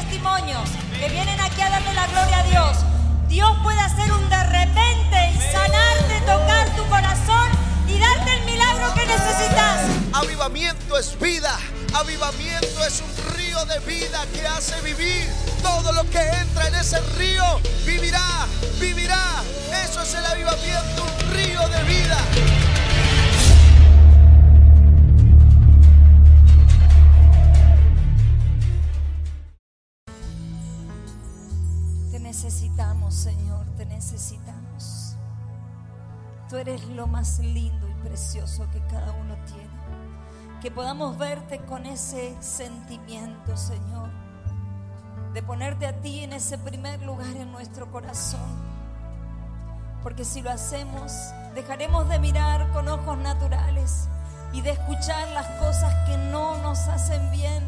testimonios que vienen aquí a darle la gloria a Dios, Dios puede hacer un de repente y sanarte, tocar tu corazón y darte el milagro que necesitas. Avivamiento es vida. Avivamiento es un río de vida que hace vivir. Todo lo que entra en ese río vivirá, vivirá. Eso es el avivamiento, un río de vida. Te necesitamos, Señor, te necesitamos. Tú eres lo más lindo y precioso que cada uno tiene. Que podamos verte con ese sentimiento, Señor, de ponerte a ti en ese primer lugar en nuestro corazón. Porque si lo hacemos, dejaremos de mirar con ojos naturales y de escuchar las cosas que no nos hacen bien,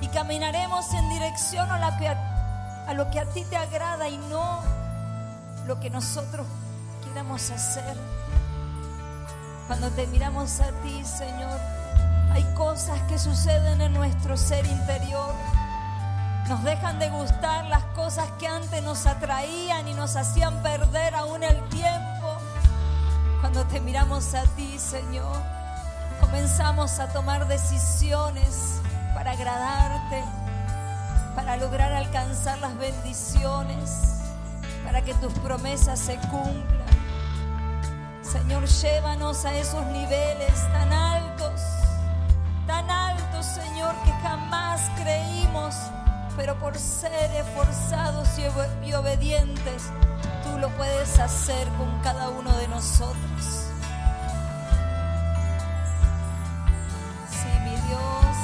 y caminaremos en dirección a lo que a ti te agrada y no lo que nosotros queramos hacer. Cuando te miramos a ti, Señor, hay cosas que suceden en nuestro ser interior. Nos dejan de gustar las cosas que antes nos atraían y nos hacían perder aún el tiempo. Cuando te miramos a ti, Señor, comenzamos a tomar decisiones para agradarte, para lograr alcanzar las bendiciones, para que tus promesas se cumplan. Señor, llévanos a esos niveles tan altos, Señor, que jamás creímos, pero por ser esforzados y obedientes, tú lo puedes hacer con cada uno de nosotros. Sí, mi Dios.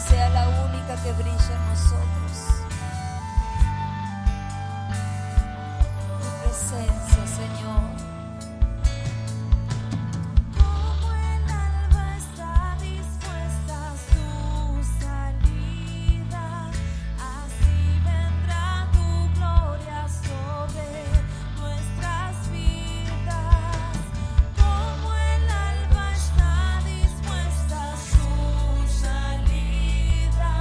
Sea la única que brille en nosotros. Tu presencia, Señor. Como el alba está dispuesta su salida, así vendrá tu gloria sobre nuestras vidas. Como el alba está dispuesta su salida,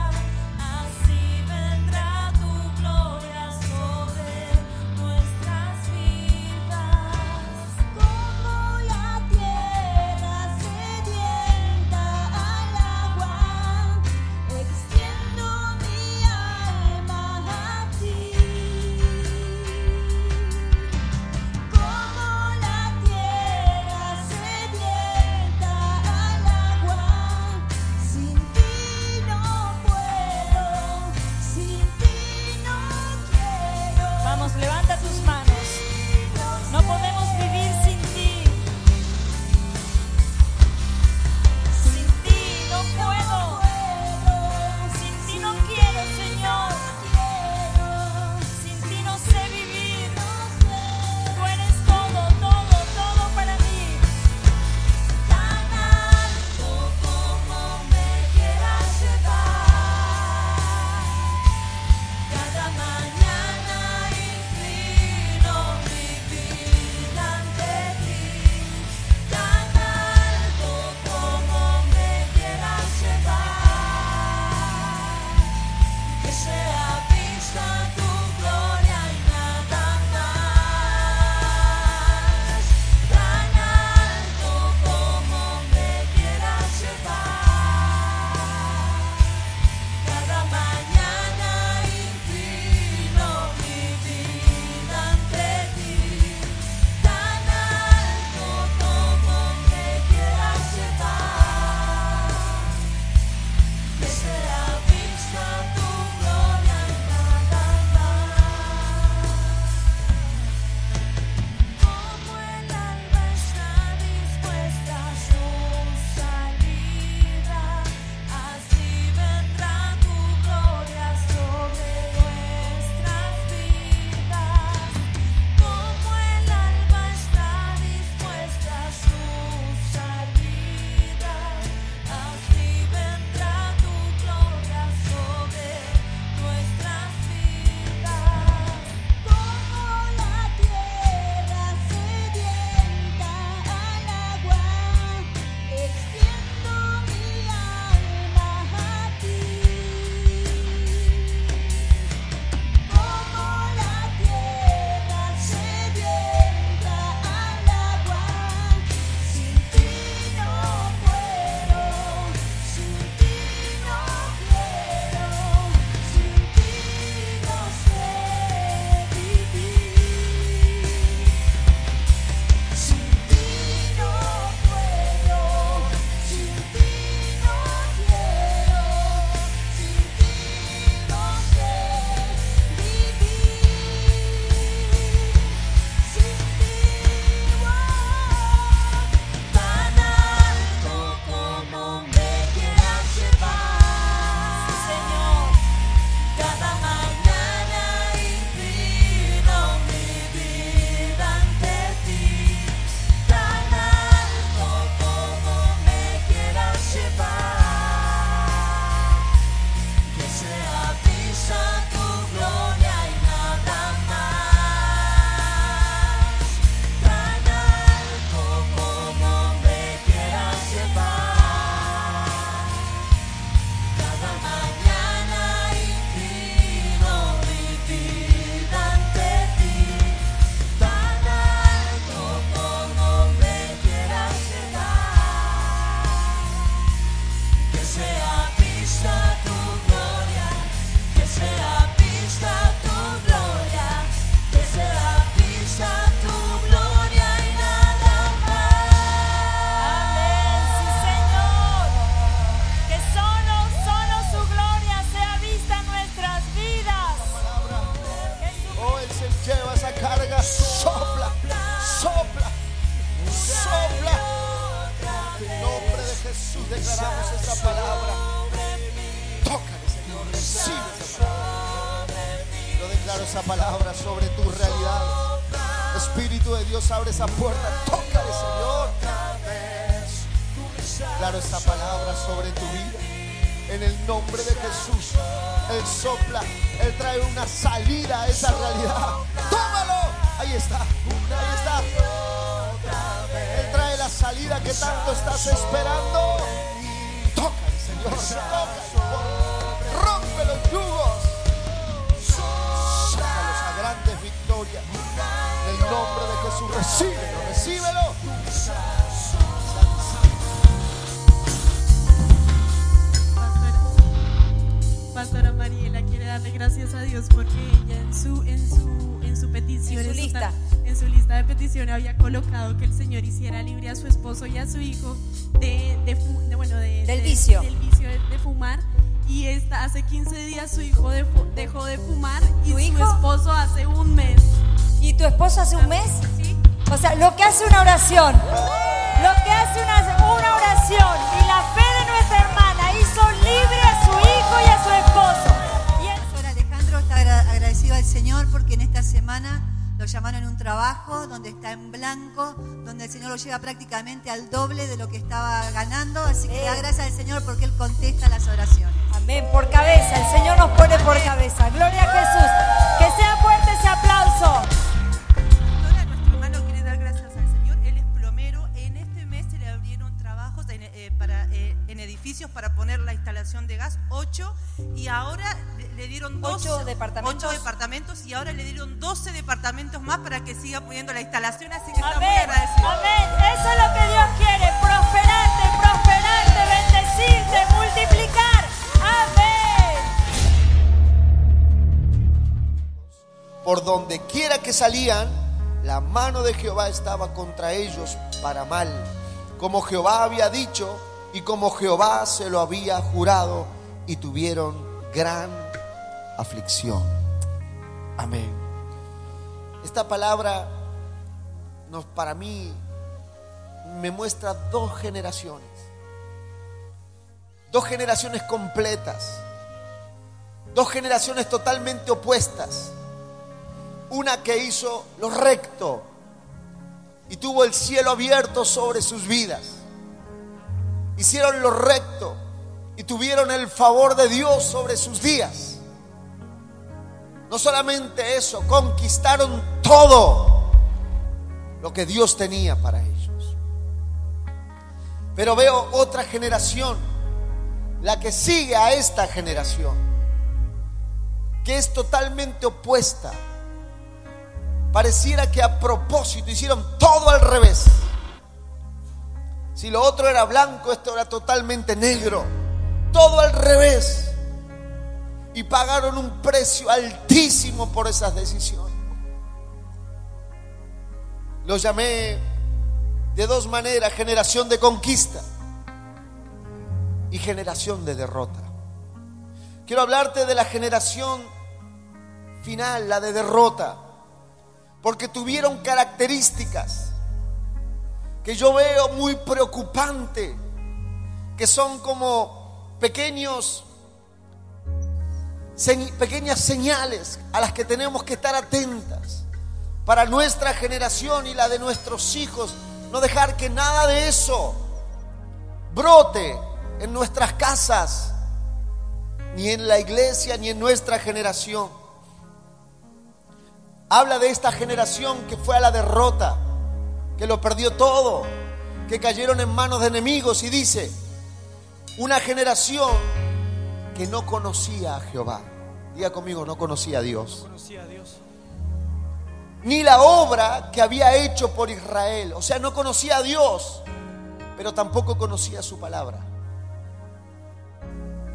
así vendrá tu gloria sobre nuestras vidas. esa palabra sobre tus realidades. Espíritu de Dios, abre esa puerta. Tócale, Señor. Claro, esa palabra sobre tu vida. En el nombre de Jesús. Él sopla. Él trae una salida a esa realidad. ¡Tómalo! Ahí está. Ahí está. Él trae la salida que tanto estás esperando. Tócale, Señor. Tócale. Rompe los yugos. Sácalos a grandes victorias. En el nombre de Jesús. Recíbelo, recíbelo. Pastora Mariela quiere darle gracias a Dios porque ella en su petición, en su lista de peticiones había colocado que el Señor hiciera libre a su esposo y a su hijo del vicio de fumar. Y hace 15 días su hijo dejó de fumar y su esposo hace un mes. ¿Y tu esposo hace un mes? Sí. O sea, lo que hace una oración, lo que hace una oración y la fe de nuestra hermana hizo libre a su hijo y a su esposo. Pastor Alejandro está agradecido al Señor porque en esta semana lo llamaron a un trabajo donde está en blanco, donde el Señor lo lleva prácticamente al doble de lo que estaba ganando, así que da gracias al Señor porque Él contesta las oraciones. Amén, por cabeza, el Señor nos pone por cabeza. Gloria a Jesús. Que sea fuerte ese aplauso. Ahora nuestro hermano quiere dar gracias al Señor. Él es plomero. En este mes se le abrieron trabajos en edificios para poner la instalación de gas, 8, y ahora le dieron 8 departamentos. 8 departamentos, y ahora le dieron 12 departamentos más para que siga poniendo la instalación, así que está muy Amén, agradecido. amén. Eso es lo que Dios quiere, prosperarte, bendecirte, multiplicar. Amén. Por donde quiera que salían, la mano de Jehová estaba contra ellos para mal, como Jehová había dicho y como Jehová se lo había jurado, y tuvieron gran aflicción. Amén. Esta palabra para mí me muestra dos generaciones completas, dos generaciones totalmente opuestas. Una que hizo lo recto y tuvo el cielo abierto sobre sus vidas. Hicieron lo recto y tuvieron el favor de Dios sobre sus días. No solamente eso, conquistaron todo lo que Dios tenía para ellos. Pero veo otra generación, la que sigue a esta generación, que es totalmente opuesta. Pareciera que a propósito hicieron todo al revés. Si lo otro era blanco, esto era totalmente negro. Todo al revés. Y pagaron un precio altísimo por esas decisiones. Los llamé de dos maneras: generación de conquista y generación de derrota. Quiero hablarte de la generación final, la de derrota, porque tuvieron características que yo veo muy preocupante, que son como pequeñas señales a las que tenemos que estar atentas para nuestra generación y la de nuestros hijos. No dejar que nada de eso brote en nuestras casas, ni en la iglesia, ni en nuestra generación. Habla de esta generación que fue a la derrota, que lo perdió todo, que cayeron en manos de enemigos, y dice: una generación que no conocía a Jehová. Diga conmigo: no conocía a Dios. Ni la obra que había hecho por Israel. O sea, no conocía a Dios, pero tampoco conocía su palabra.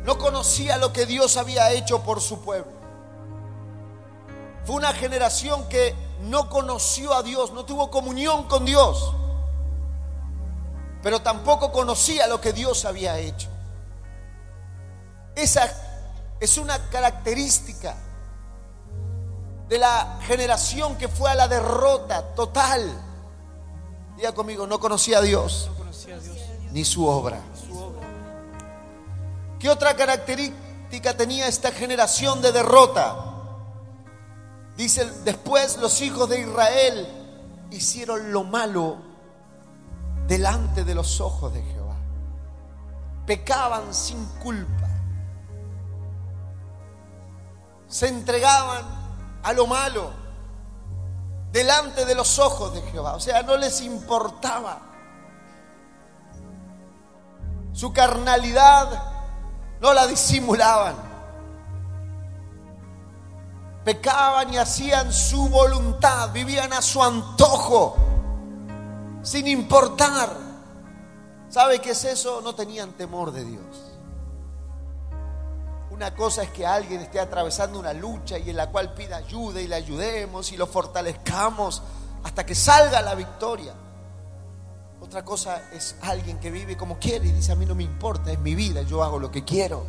No conocía lo que Dios había hecho por su pueblo. Fue una generación que no conoció a Dios, no tuvo comunión con Dios, pero tampoco conocía lo que Dios había hecho. Esa es una característica de la generación que fue a la derrota total. Diga conmigo: no conocía a Dios, ni su obra. ¿Qué otra característica tenía esta generación de derrota? Dice, después los hijos de Israel hicieron lo malo delante de los ojos de Jehová. Pecaban sin culpa. Se entregaban a lo malo delante de los ojos de Jehová. O sea, no les importaba. Su carnalidad no la disimulaban. Pecaban y hacían su voluntad, vivían a su antojo, sin importar. ¿Sabe qué es eso? No tenían temor de Dios. Una cosa es que alguien esté atravesando una lucha y en la cual pida ayuda y le ayudemos y lo fortalezcamos hasta que salga la victoria. Otra cosa es alguien que vive como quiere y dice, a mí no me importa, es mi vida, yo hago lo que quiero.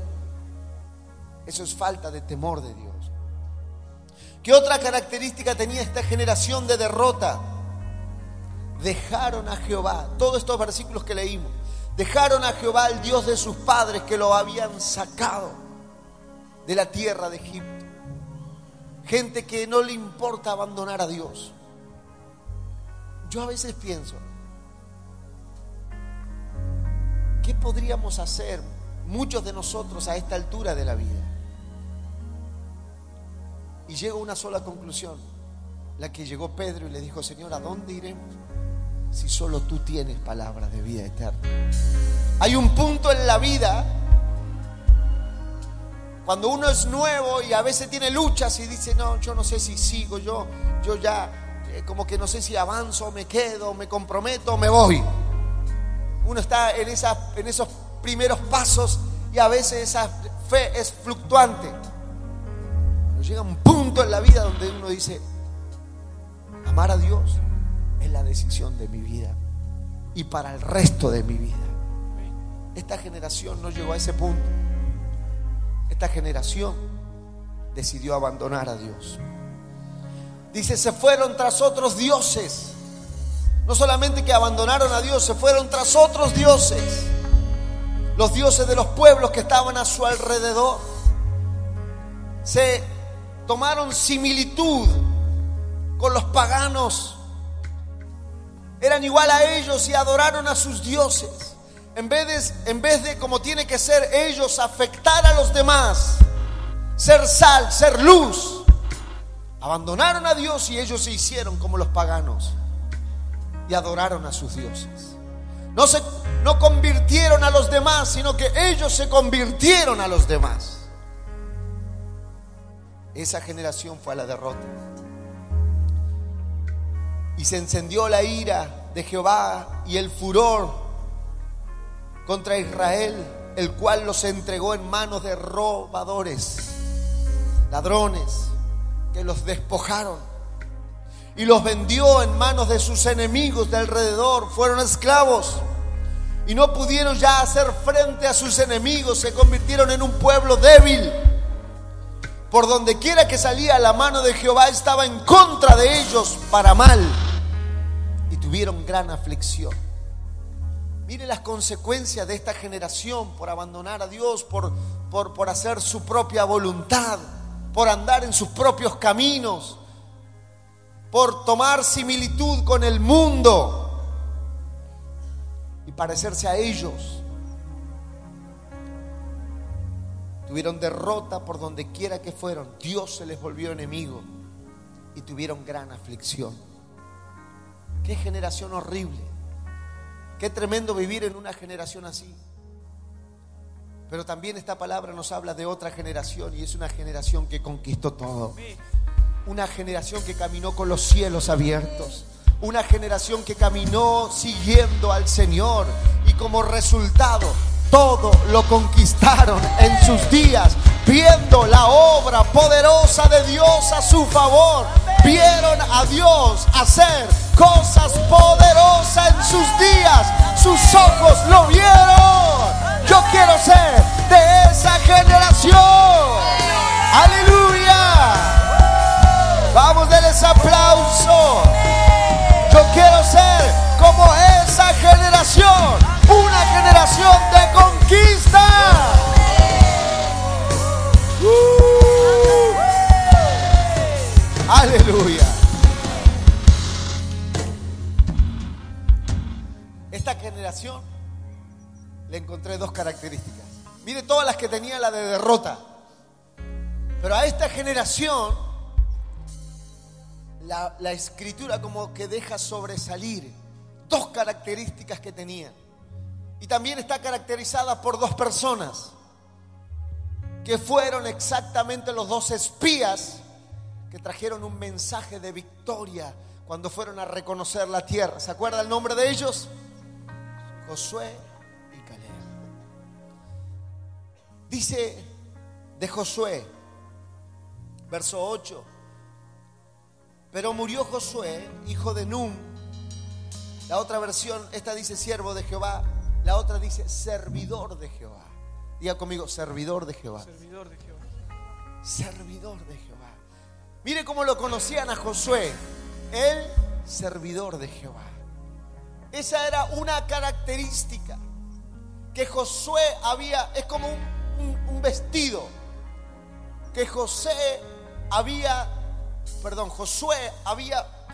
Eso es falta de temor de Dios. ¿Qué otra característica tenía esta generación de derrota? Dejaron a Jehová, todos estos versículos que leímos, dejaron a Jehová, el Dios de sus padres, que lo habían sacado de la tierra de Egipto. Gente que no le importa abandonar a Dios. Yo a veces pienso, ¿qué podríamos hacer muchos de nosotros a esta altura de la vida? Y llego a una sola conclusión, la que llegó Pedro y le dijo, Señor, ¿a dónde iremos si solo tú tienes palabras de vida eterna? Hay un punto en la vida cuando uno es nuevo y a veces tiene luchas y dice, no, yo no sé si sigo, yo ya como que no sé si avanzo, me quedo, me comprometo, me voy. Uno está en esos primeros pasos y a veces esa fe es fluctuante. Pero llega un punto en la vida donde uno dice, amar a Dios es la decisión de mi vida y para el resto de mi vida. Esta generación no llegó a ese punto. Esta generación decidió abandonar a Dios. Dice, se fueron tras otros dioses. No solamente que abandonaron a Dios, se fueron tras otros dioses. Los dioses de los pueblos que estaban a su alrededor. Se tomaron similitud con los paganos. Eran igual a ellos y adoraron a sus dioses. En vez de como tiene que ser ellos, afectar a los demás, ser sal, ser luz, abandonaron a Dios y ellos se hicieron como los paganos y adoraron a sus dioses. No convirtieron a los demás, sino que ellos se convirtieron a los demás. Esa generación fue a la derrota. Y se encendió la ira de Jehová y el furor contra Israel, el cual los entregó en manos de robadores, ladrones, que los despojaron y los vendió en manos de sus enemigos de alrededor. Fueron esclavos y no pudieron ya hacer frente a sus enemigos. Se convirtieron en un pueblo débil. Por donde quiera que salía, la mano de Jehová estaba en contra de ellos para mal, y tuvieron gran aflicción. Mire las consecuencias de esta generación por abandonar a Dios, por hacer su propia voluntad, por andar en sus propios caminos, por tomar similitud con el mundo y parecerse a ellos. Tuvieron derrota por donde quiera que fueron. Dios se les volvió enemigo y tuvieron gran aflicción. Qué generación horrible. Qué tremendo vivir en una generación así. Pero también esta palabra nos habla de otra generación, y es una generación que conquistó todo. Una generación que caminó con los cielos abiertos. Una generación que caminó siguiendo al Señor, y como resultado todo lo conquistaron en sus días, viendo la obra poderosa de Dios a su favor. Vieron a Dios hacer cosas poderosas en sus días. Sus ojos lo vieron. Yo quiero ser de esa generación. Aleluya. Vamos, denles aplauso. Yo quiero ser como esa generación. Una generación de conquista. esta generación le encontré dos características. Mire todas las que tenía la de derrota. Pero a esta generación la escritura como que deja sobresalir dos características que tenía. Y también está caracterizada por dos personas que fueron exactamente los dos espías que trajeron un mensaje de victoria cuando fueron a reconocer la tierra. ¿Se acuerda el nombre de ellos? Josué y Caleb. Dice de Josué, verso 8: pero murió Josué, hijo de Nun. La otra versión, esta dice siervo de Jehová, la otra dice servidor de Jehová. Diga conmigo, servidor de Jehová. Servidor de Jehová. Servidor de Jehová. Mire cómo lo conocían a Josué, el servidor de Jehová. Esa era una característica que Josué había, es como un vestido que Josué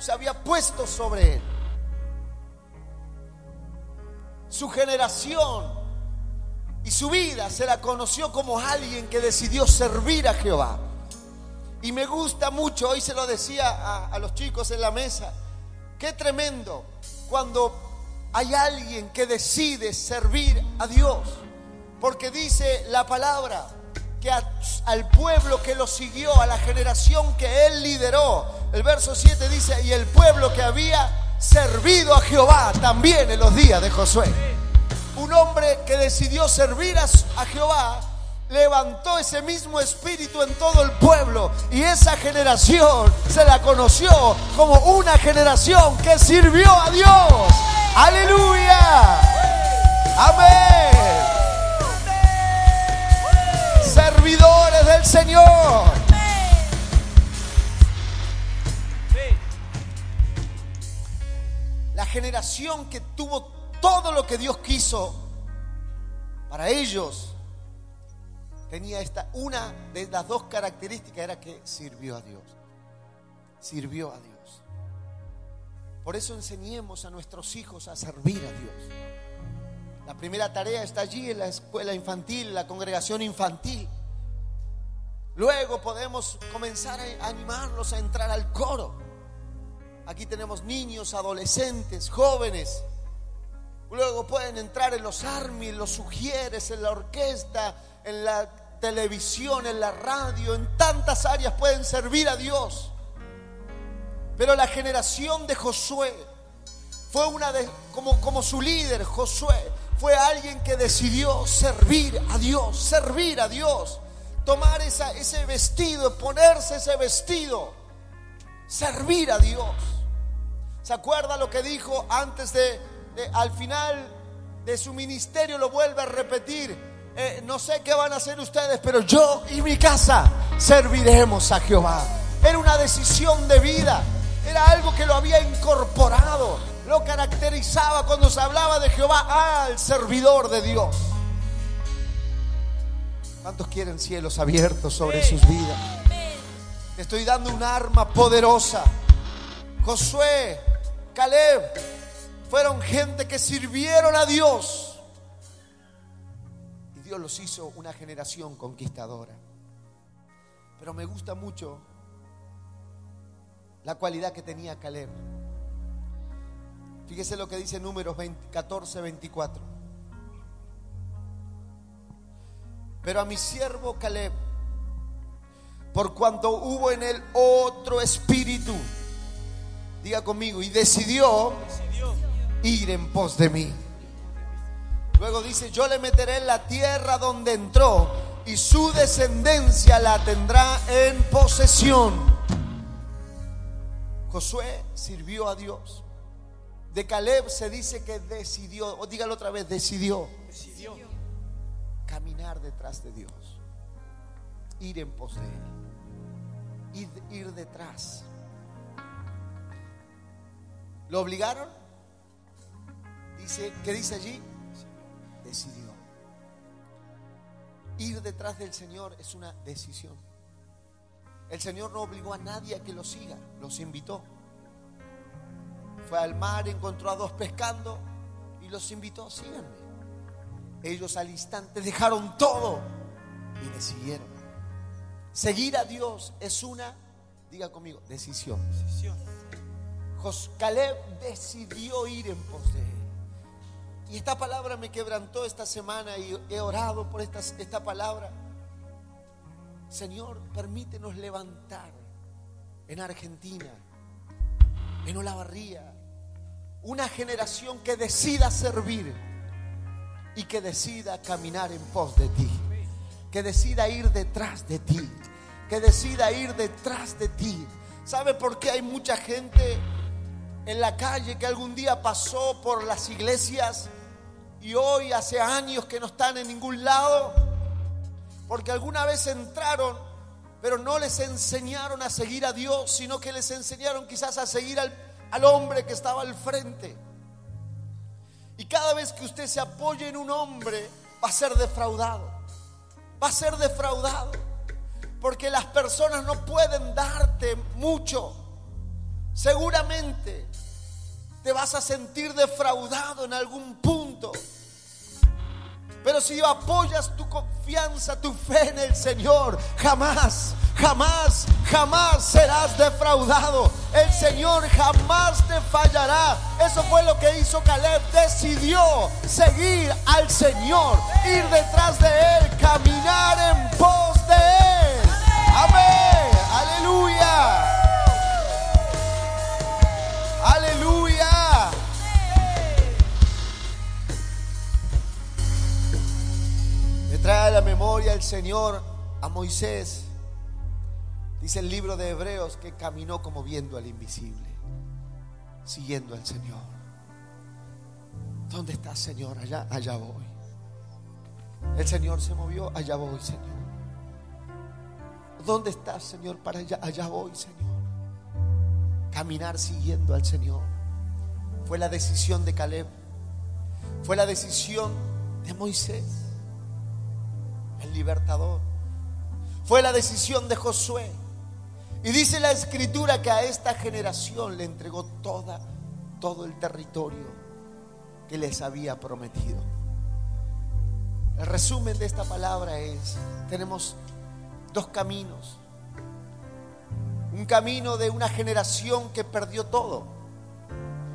se había puesto sobre él. Su generación y su vida se la conoció como alguien que decidió servir a Jehová. Y me gusta mucho, hoy se lo decía a los chicos en la mesa, qué tremendo cuando hay alguien que decide servir a Dios. Porque dice la palabra que al pueblo que lo siguió, a la generación que él lideró, el verso 7 dice: y el pueblo que había servido a Jehová también en los días de Josué. Un hombre que decidió servir a Jehová levantó ese mismo espíritu en todo el pueblo, y esa generación se la conoció como una generación que sirvió a Dios. ¡Aleluya! ¡Amén! Servidores del Señor. La generación que tuvo todo lo que Dios quiso para ellos tenía una de las dos características, era que sirvió a Dios. Sirvió a Dios. Por eso enseñemos a nuestros hijos a servir a Dios. La primera tarea está allí en la escuela infantil, la congregación infantil. Luego podemos comenzar a animarlos a entrar al coro. Aquí tenemos niños, adolescentes, jóvenes. Luego pueden entrar en los army, en los sugieres, en la orquesta, en la televisión, en la radio. En tantas áreas pueden servir a Dios. Pero la generación de Josué fue como su líder. Josué fue alguien que decidió servir a Dios, servir a Dios. Tomar ese vestido, ponerse ese vestido, servir a Dios. ¿Se acuerda lo que dijo antes al final de su ministerio? Lo vuelve a repetir: no sé qué van a hacer ustedes, pero yo y mi casa serviremos a Jehová. Era una decisión de vida, era algo que lo había incorporado, lo caracterizaba cuando se hablaba de Jehová, al servidor de Dios. ¿Cuántos quieren cielos abiertos sobre sus vidas? Te estoy dando un arma poderosa. Josué, Caleb fueron gente que sirvieron a Dios, y Dios los hizo una generación conquistadora. Pero me gusta mucho la cualidad que tenía Caleb. Fíjese lo que dice Números 14:24. Pero a mi siervo Caleb, por cuanto hubo en él otro espíritu, diga conmigo, y decidió ir en pos de mí. Luego dice: yo le meteré en la tierra donde entró, y su descendencia la tendrá en posesión. Josué sirvió a Dios. De Caleb se dice que decidió, o dígalo otra vez, decidió caminar detrás de Dios, ir en pos de Él, ir detrás. ¿Lo obligaron? ¿Qué dice allí? Decidió. Ir detrás del Señor es una decisión. El Señor no obligó a nadie a que lo siga, los invitó. Fue al mar, encontró a dos pescando y los invitó: síganme. Ellos al instante dejaron todo y le siguieron. Seguir a Dios es una, diga conmigo, decisión. Caleb decidió ir en pos de él. Y esta palabra me quebrantó esta semana y he orado por esta palabra. Señor, permítenos levantar en Argentina, en Olavarría, una generación que decida servir y que decida caminar en pos de ti, que decida ir detrás de ti, que decida ir detrás de ti. ¿Sabe por qué hay mucha gente en la calle que algún día pasó por las iglesias y hoy hace años que no están en ningún lado? Porque alguna vez entraron, pero no les enseñaron a seguir a Dios, sino que les enseñaron quizás a seguir al hombre que estaba al frente. Y cada vez que usted se apoye en un hombre, va a ser defraudado. Va a ser defraudado. Porque las personas no pueden darte mucho. Seguramente te vas a sentir defraudado en algún punto. Pero si apoyas tu confianza, tu fe en el Señor, jamás, jamás, jamás serás defraudado. El Señor jamás te fallará. Eso fue lo que hizo Caleb. Decidió seguir al Señor, ir detrás de Él, caminar en pos de Él. Amén. Aleluya. Aleluya. Me trae a la memoria el Señor a Moisés. Dice el libro de Hebreos que caminó como viendo al invisible, siguiendo al Señor. ¿Dónde estás, Señor? Allá voy. El Señor se movió, allá voy, Señor. ¿Dónde estás, Señor? Para allá voy, Señor. Caminar siguiendo al Señor fue la decisión de Caleb, fue la decisión de Moisés, el libertador, fue la decisión de Josué. Y dice la Escritura que a esta generación le entregó todo el territorio que les había prometido. El resumen de esta palabra es: tenemos dos caminos. Un camino de una generación que perdió todo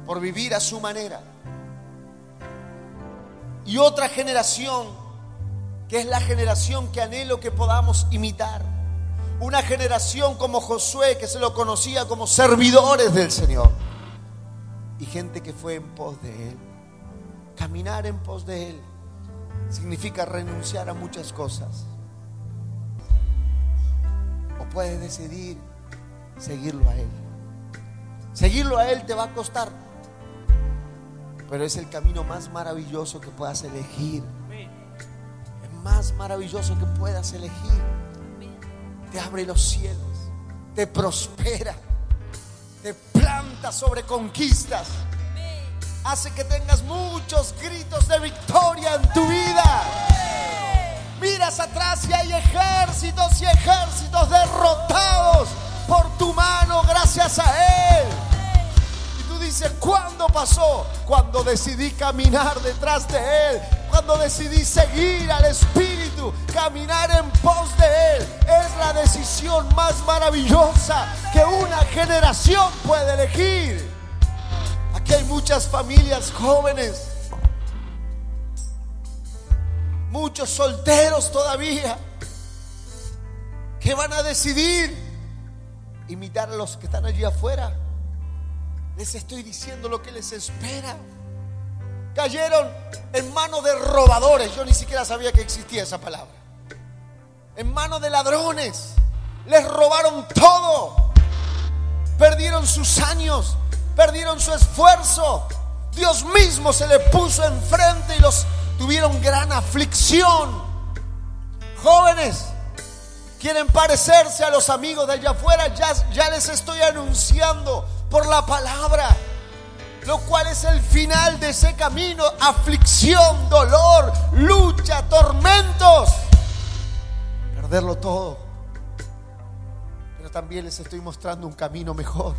por vivir a su manera, y otra generación que es la generación que anhelo que podamos imitar. Una generación como Josué, que se lo conocía como servidores del Señor, y gente que fue en pos de Él. Caminar en pos de Él significa renunciar a muchas cosas. O puedes decidir seguirlo a Él. Seguirlo a Él te va a costar, pero es el camino más maravilloso que puedas elegir. Es más maravilloso que puedas elegir. Te abre los cielos, te prospera, te planta sobre conquistas, hace que tengas muchos gritos de victoria en tu vida. Miras atrás y hay ejércitos y ejércitos derrotados por tu mano gracias a Él. Y tú dices: ¿cuándo pasó? Cuando decidí caminar detrás de Él, cuando decidí seguir al Espíritu, caminar en pos de Él. Es la decisión más maravillosa que una generación puede elegir. Aquí hay muchas familias jóvenes, muchos solteros todavía, que van a decidir imitar a los que están allí afuera. Les estoy diciendo lo que les espera. Cayeron en manos de robadores. Yo ni siquiera sabía que existía esa palabra. En manos de ladrones. Les robaron todo. Perdieron sus años, perdieron su esfuerzo. Dios mismo se le puso enfrente y los tuvieron gran aflicción. Jóvenes, quieren parecerse a los amigos de allá afuera. Ya les estoy anunciando por la palabra lo cual es el final de ese camino: aflicción, dolor, lucha, tormentos, perderlo todo. Pero también les estoy mostrando un camino mejor: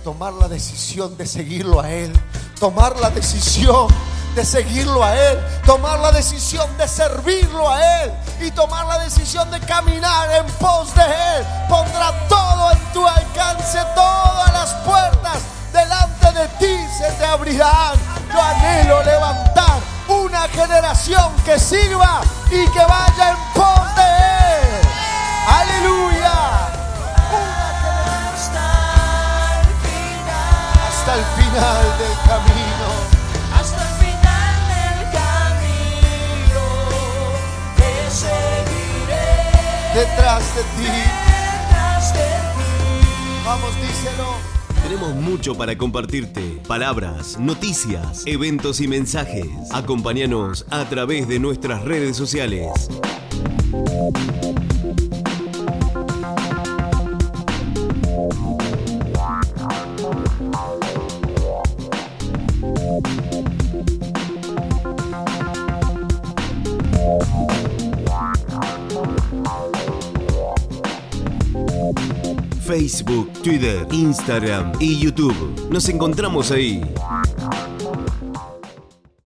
tomar la decisión de seguirlo a Él, tomar la decisión de seguirlo a Él, tomar la decisión de servirlo a Él y tomar la decisión de caminar en pos de Él. Pondrá todo en tu alcance, todas las puertas delante de ti se te abrirán. Yo anhelo levantar una generación que sirva y que vaya en pos de Él. Aleluya. Hasta el final del camino. Hasta el final del camino te seguiré. Detrás de ti. Detrás de ti. Vamos, díselo. Tenemos mucho para compartirte. Palabras, noticias, eventos y mensajes. Acompáñanos a través de nuestras redes sociales. Facebook, Twitter, Instagram y YouTube. Nos encontramos ahí.